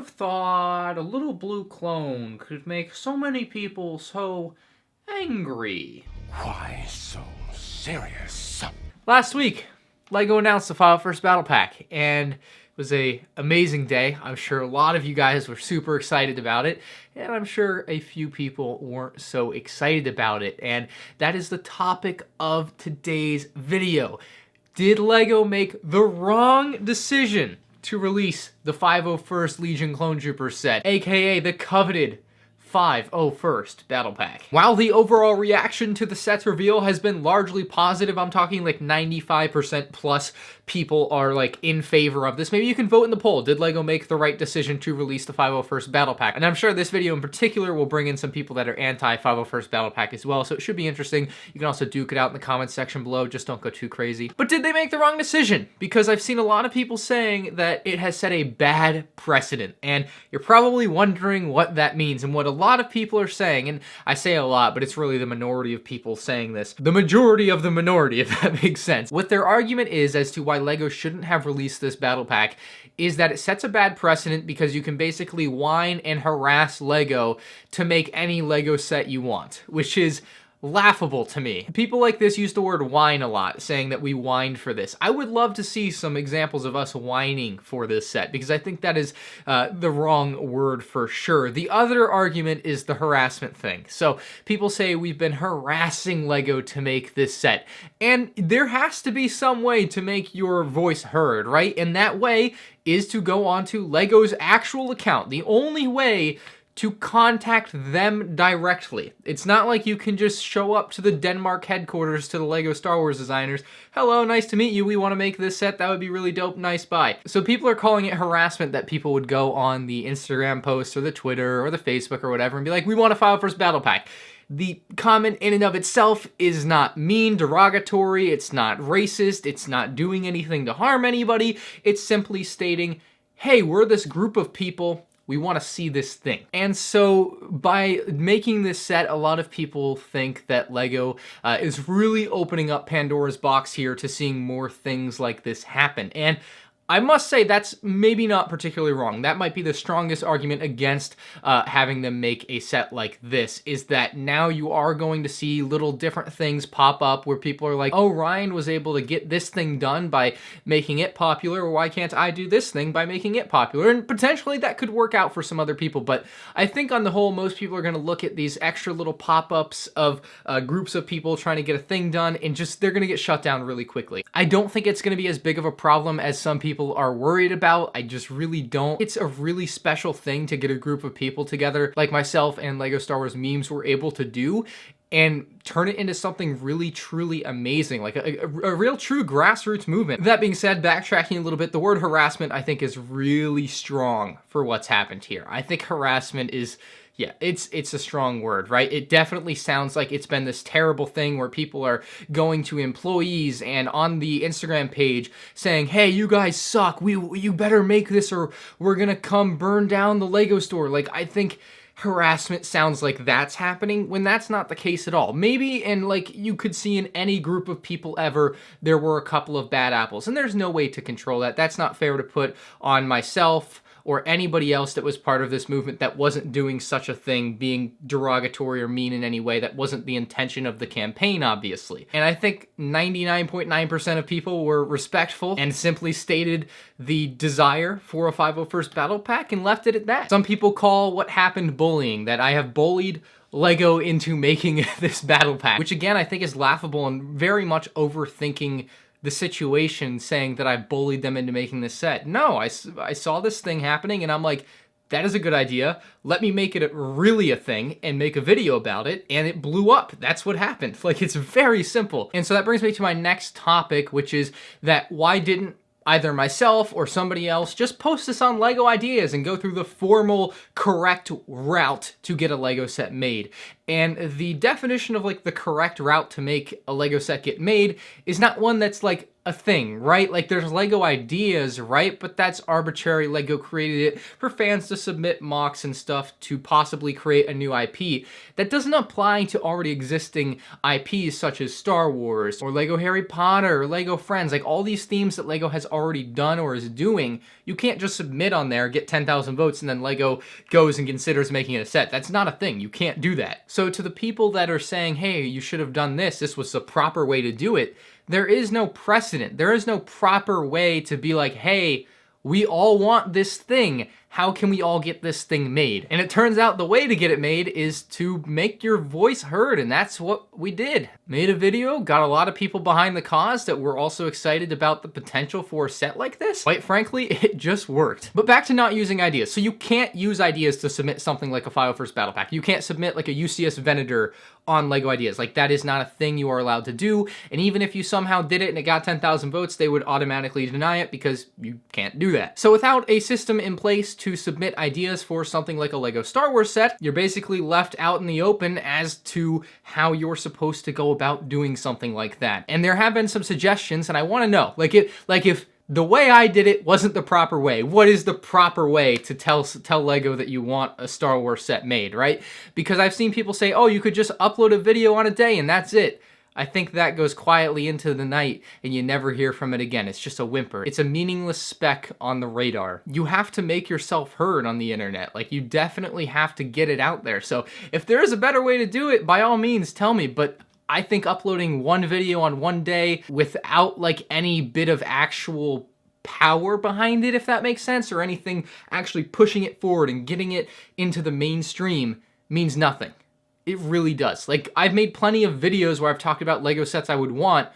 have thought a little blue clone could make so many people so angry? Why so serious? Last week, LEGO announced the First Battle Pack, and it was an amazing day. I'm sure a lot of you guys were super excited about it, and I'm sure a few people weren't so excited about it, and that is the topic of today's video. Did LEGO make the wrong decision to release the 501st Legion Clone Trooper set, aka the coveted 501st Battle Pack? While the overall reaction to the set's reveal has been largely positive, I'm talking like 95% plus people are like in favor of this. Maybe you can vote in the poll. Did LEGO make the right decision to release the 501st Battle Pack? And I'm sure this video in particular will bring in some people that are anti-501st Battle Pack as well, so it should be interesting. You can also duke it out in the comments section below. Just don't go too crazy. But did they make the wrong decision? Because I've seen a lot of people saying that it has set a bad precedent, and you're probably wondering what that means. And what a lot of people are saying, and I say a lot, but it's really the minority of people saying this, the majority of the minority, if that makes sense. What their argument is as to why LEGO shouldn't have released this battle pack is that it sets a bad precedent because you can basically whine and harass LEGO to make any LEGO set you want, which is laughable to me. People like this use the word whine a lot, saying that we whined for this. I would love to see some examples of us whining for this set, because I think that is the wrong word for sure. The other argument is the harassment thing. So people say we've been harassing LEGO to make this set, and there has to be some way to make your voice heard, right? And that way is to go onto LEGO's actual account. The only way to contact them directly. It's not like you can just show up to the Denmark headquarters to the LEGO Star Wars designers. Hello, nice to meet you. We want to make this set. That would be really dope. Nice, bye. So people are calling it harassment that people would go on the Instagram post or the Twitter or the Facebook or whatever and be like, we want to file first battle pack. The comment in and of itself is not mean, derogatory, it's not racist, it's not doing anything to harm anybody. It's simply stating, hey, we're this group of people, we want to see this thing. And so by making this set, a lot of people think that LEGO is really opening up Pandora's box here to seeing more things like this happen. And I must say that's maybe not particularly wrong. That might be the strongest argument against having them make a set like this, is that now you are going to see little different things pop up where people are like, oh, Ryan was able to get this thing done by making it popular, or why can't I do this thing by making it popular? And potentially that could work out for some other people, but I think on the whole, most people are going to look at these extra little pop-ups of groups of people trying to get a thing done, and just they're going to get shut down really quickly. I don't think it's going to be as big of a problem as some people are worried about. I just really don't. It's a really special thing to get a group of people together like myself and LEGO Star Wars memes were able to do and turn it into something really truly amazing, like a real true grassroots movement. That being said, backtracking a little bit, the word harassment I think is really strong for what's happened here. I think harassment is, yeah, it's a strong word, right? It definitely sounds like it's been this terrible thing where people are going to employees and on the Instagram page saying, hey, you guys suck, you better make this or we're gonna come burn down the LEGO store. Like, I think harassment sounds like that's happening when that's not the case at all. Maybe, and like you could see in any group of people ever, there were a couple of bad apples, and there's no way to control that. That's not fair to put on myself or anybody else that was part of this movement that wasn't doing such a thing, being derogatory or mean in any way. That wasn't the intention of the campaign, obviously. And I think 99.9% of people were respectful and simply stated the desire for a 501st Battle Pack and left it at that. Some people call what happened bullying, that I have bullied LEGO into making this battle pack, which again I think is laughable and very much overthinking the situation, saying that I bullied them into making this set. No, I saw this thing happening and I'm like, that is a good idea. Let me make it really a thing and make a video about it, and it blew up. That's what happened. Like, it's very simple. And so that brings me to my next topic, which is that why didn't either myself or somebody else just post this on LEGO Ideas and go through the formal, correct route to get a LEGO set made. And the definition of like the correct route to make a LEGO set get made is not one that's like a thing, right? Like there's Lego ideas, right? But that's arbitrary. Lego created it for fans to submit mocks and stuff to possibly create a new IP. That doesn't apply to already existing IPs such as Star Wars or Lego Harry Potter or Lego Friends. Like all these themes that Lego has already done or is doing, you can't just submit on there, get 10,000 votes, and then Lego goes and considers making it a set. That's not a thing. You can't do that. So to the people that are saying, hey, you should have done this was the proper way to do it, there is no precedent. There is no proper way to be like, hey, we all want this thing. How can we all get this thing made? And it turns out the way to get it made is to make your voice heard, and that's what we did. Made a video, got a lot of people behind the cause that were also excited about the potential for a set like this. Quite frankly, it just worked. But back to not using ideas. So you can't use ideas to submit something like a 501st Battle Pack. You can't submit like a UCS Venator on Lego ideas. Like that is not a thing you are allowed to do. And even if you somehow did it and it got 10,000 votes, they would automatically deny it because you can't do that. So without a system in place to submit ideas for something like a Lego Star Wars set, you're basically left out in the open as to how you're supposed to go about doing something like that. And there have been some suggestions, and I want to know, like if the way I did it wasn't the proper way, what is the proper way to tell Lego that you want a Star Wars set made, right? Because I've seen people say, oh, you could just upload a video on a day and that's it. I think that goes quietly into the night and you never hear from it again. It's just a whimper. It's a meaningless speck on the radar. You have to make yourself heard on the internet. Like you definitely have to get it out there. So if there is a better way to do it, by all means, tell me. But I think uploading one video on one day without like any bit of actual power behind it, if that makes sense, or anything actually pushing it forward and getting it into the mainstream means nothing. It really does. Like, I've made plenty of videos where I've talked about Lego sets I would want,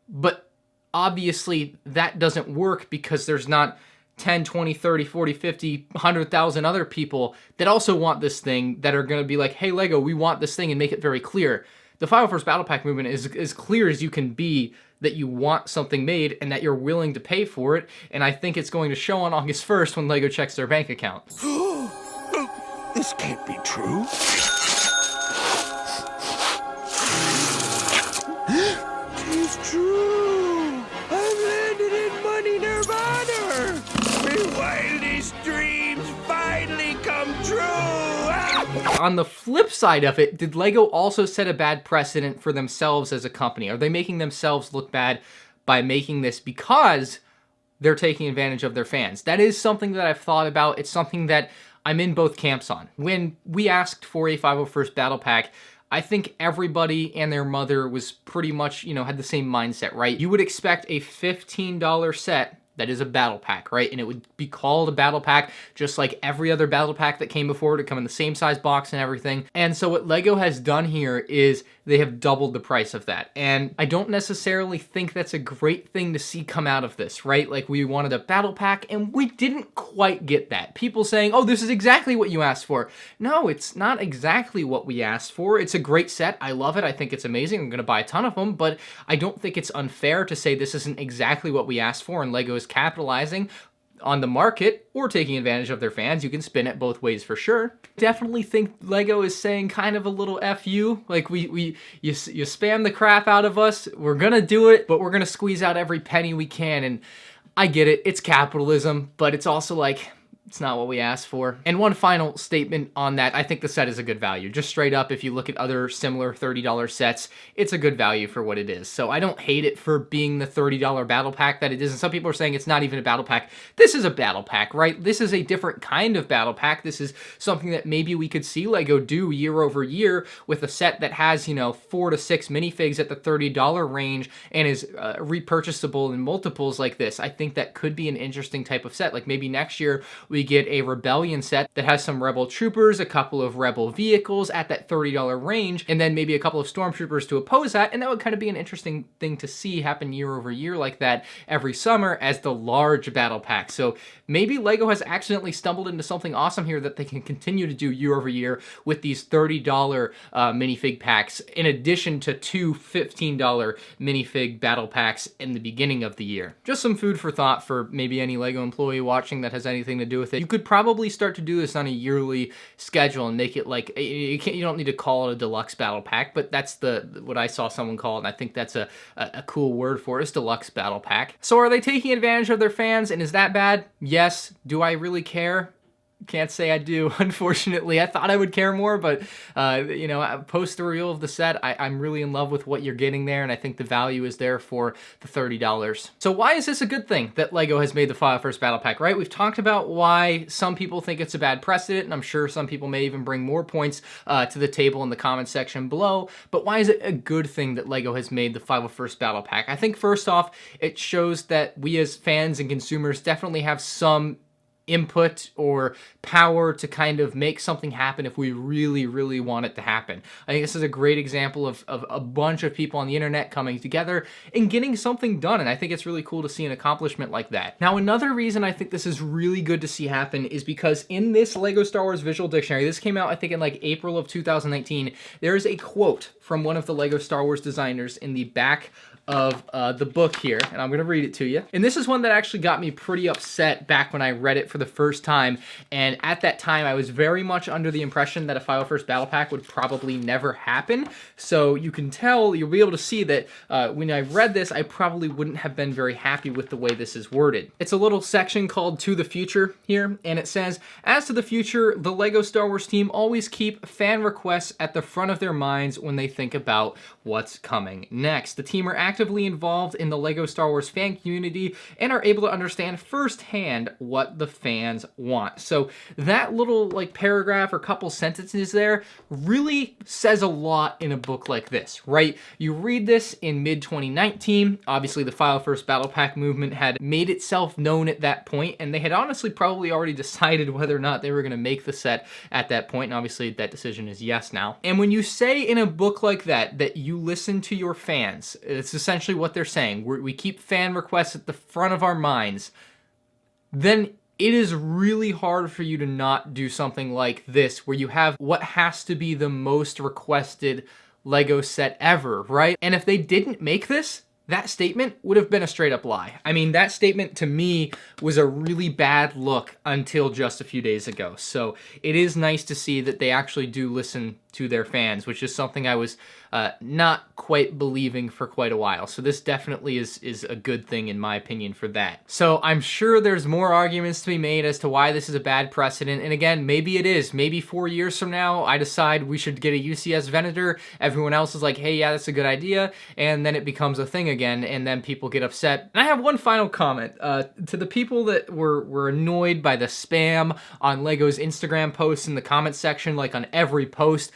but obviously that doesn't work because there's not 10, 20, 30, 40, 50, 100,000 other people that also want this thing that are going to be like, hey, Lego, we want this thing, and make it very clear. The 501st Battle Pack movement is as clear as you can be that you want something made and that you're willing to pay for it, and I think it's going to show on August 1st when Lego checks their bank account. This can't be true. It's true! I've landed in money nirvana! My wildest dreams finally come true! On the flip side of it, did Lego also set a bad precedent for themselves as a company? Are they making themselves look bad by making this because they're taking advantage of their fans? That is something that I've thought about. It's something that I'm in both camps on. When we asked for a 501st Battle Pack, I think everybody and their mother was pretty much, had the same mindset, right? You would expect a $15 set that is a battle pack, right? And it would be called a battle pack, just like every other battle pack that came before it. It'd come in the same size box and everything. And so what Lego has done here is they have doubled the price of that. And I don't necessarily think that's a great thing to see come out of this, right? Like we wanted a battle pack and we didn't quite get that. People saying, oh, this is exactly what you asked for. No, it's not exactly what we asked for. It's a great set. I love it. I think it's amazing. I'm going to buy a ton of them, but I don't think it's unfair to say this isn't exactly what we asked for and Lego is capitalizing on the market or taking advantage of their fans. You can spin it both ways for sure. Definitely think Lego is saying kind of a little F you. Like you spam the crap out of us. We're gonna do it, but we're gonna squeeze out every penny we can. And I get it, it's capitalism, but it's also like, it's not what we asked for. And one final statement on that, I think the set is a good value. Just straight up, if you look at other similar $30 sets, it's a good value for what it is. So I don't hate it for being the $30 battle pack that it is. And some people are saying it's not even a battle pack. This is a battle pack, right? This is a different kind of battle pack. This is something that maybe we could see Lego do year over year with a set that has, 4 to 6 minifigs at the $30 range and is repurchasable in multiples like this. I think that could be an interesting type of set. Like maybe next year we get a Rebellion set that has some Rebel troopers, a couple of Rebel vehicles at that $30 range, and then maybe a couple of Stormtroopers to oppose that, and that would kind of be an interesting thing to see happen year over year like that every summer as the large battle pack. So maybe Lego has accidentally stumbled into something awesome here that they can continue to do year over year with these $30 minifig packs, in addition to 2 $15 minifig battle packs in the beginning of the year. Just some food for thought for maybe any Lego employee watching that has anything to do with it. You could probably start to do this on a yearly schedule and make it like, you don't need to call it a deluxe battle pack, but that's what I saw someone call it, and I think that's a cool word for it, is deluxe battle pack. So are they taking advantage of their fans, and is that bad? Yes. Do I really care? Can't say I do, unfortunately. I thought I would care more, but you know, post the review of the set, I'm really in love with what you're getting there, and I think the value is there for the $30. So why is this a good thing that LEGO has made the File First Battle Pack, right? We've talked about why some people think it's a bad precedent, and I'm sure some people may even bring more points to the table in the comment section below, but why is it a good thing that LEGO has made the File First Battle Pack? I think first off, it shows that we as fans and consumers definitely have some input or power to kind of make something happen if we really, really want it to happen. I think this is a great example of a bunch of people on the internet coming together and getting something done, and I think it's really cool to see an accomplishment like that. Now, another reason I think this is really good to see happen is because in this LEGO Star Wars Visual Dictionary, this came out I think in like April of 2019, there is a quote from one of the LEGO Star Wars designers in the back of the book here, and I'm gonna read it to you. And this is one that actually got me pretty upset back when I read it for the first time, and at that time I was very much under the impression that a File First Battle Pack would probably never happen. So you can tell, you'll be able to see that when I read this, I probably wouldn't have been very happy with the way this is worded. It's a little section called To the Future here, and it says, as to the future, the LEGO Star Wars team always keep fan requests at the front of their minds when they think about what's coming next. The team are actively involved in the LEGO Star Wars fan community and are able to understand firsthand what the fans want. So that little like paragraph or couple sentences there really says a lot in a book like this, right? You read this in mid-2019, obviously the File First Battle Pack movement had made itself known at that point, and they had honestly probably already decided whether or not they were going to make the set at that point, and obviously that decision is yes now. And when you say in a book like that you listen to your fans, it's essentially what they're saying. We keep fan requests at the front of our minds, then it is really hard for you to not do something like this, where you have what has to be the most requested LEGO set ever, right? And if they didn't make this, that statement would have been a straight up lie. I mean, that statement to me was a really bad look until just a few days ago. So it is nice to see that they actually do listen to their fans, which is something I was not quite believing for quite a while. So this definitely is a good thing in my opinion for that. So I'm sure there's more arguments to be made as to why this is a bad precedent. And again, maybe it is. Maybe 4 years from now, I decide we should get a UCS Venator. Everyone else is like, hey, yeah, that's a good idea. And then it becomes a thing again, and then people get upset. And I have one final comment. To the people that were annoyed by the spam on LEGO's Instagram posts in the comment section, like on every post,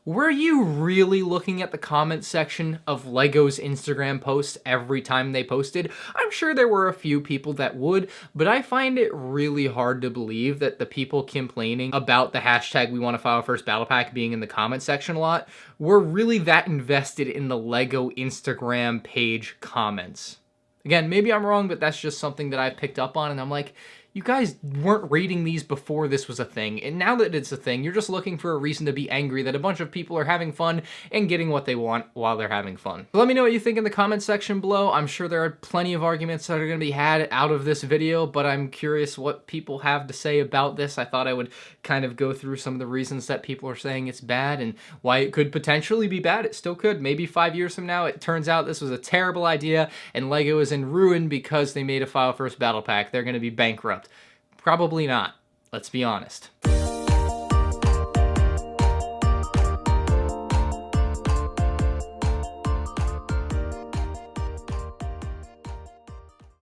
were you really looking at the comment section of LEGO's Instagram posts every time they posted? I'm sure there were a few people that would, but I find it really hard to believe that the people complaining about the hashtag We Want to File First Battle Pack being in the comment section a lot were really that invested in the LEGO Instagram page comments. Again, maybe I'm wrong, but that's just something that I picked up on, and I'm like, you guys weren't reading these before this was a thing, and now that it's a thing, you're just looking for a reason to be angry that a bunch of people are having fun and getting what they want while they're having fun. So let me know what you think in the comment section below. I'm sure there are plenty of arguments that are going to be had out of this video, but I'm curious what people have to say about this. I thought I would kind of go through some of the reasons that people are saying it's bad and why it could potentially be bad. It still could. Maybe 5 years from now, it turns out this was a terrible idea and LEGO is in ruin because they made a File First Battle Pack. They're going to be bankrupt. Probably not. Let's be honest.